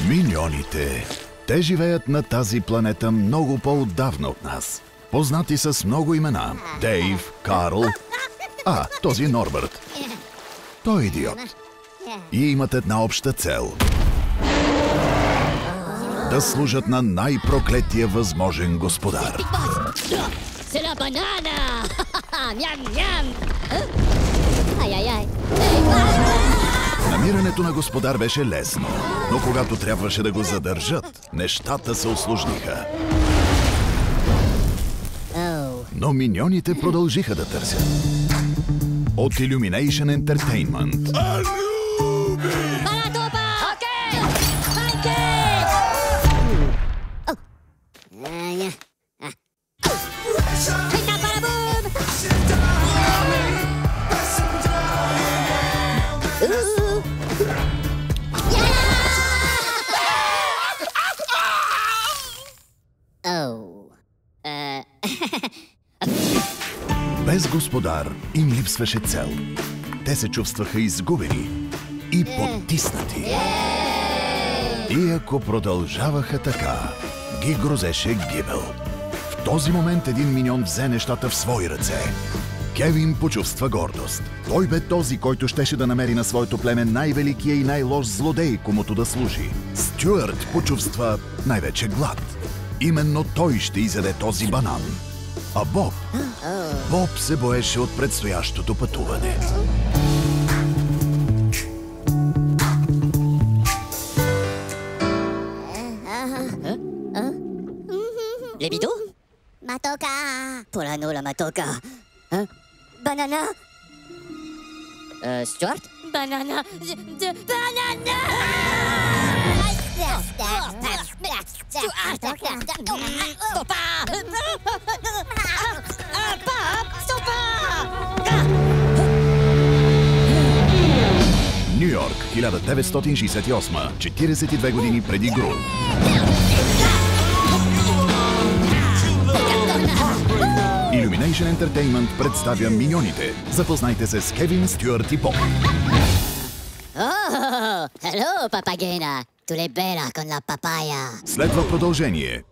Миньоните. Те живеят на тази планета много по-отдавна от нас. Познати с много имена. Дейв, Карл... този е Норбърт. Той е идиот. И имат една обща цел. Да служат на най-проклетия възможен господар. Села банана! Ням-ням! Ай-ай-ай! Намирането на господар беше лесно, но когато трябваше да го задържат, нещата се усложниха. Но миньоните продължиха да търсят. От Illumination Entertainment. Без господар им липсваше цел. Те се чувстваха изгубени и потиснати. И ако продължаваха така, ги грозеше гибел. В този момент един миньон взе нещата в свои ръце. Кевин почувства гордост. Той бе този, който щеше да намери на своето племе най-великия и най-лош злодей, комуто да служи. Стюарт почувства най-вече глад. Именно той ще изяде този банан. А Боб се боеше от предстоящото пътуване. Лебидо? Матока! Поланола матока. Банана? Стюарт? Банана! Банана! Ню Йорк, 1968, 42 години преди Гру. Illumination Entertainment представя Миньоните. Запознайте се с Кевин, Стюарт и Боб. Hello, papagena. Tu le bella con la papaya. Следва продължение.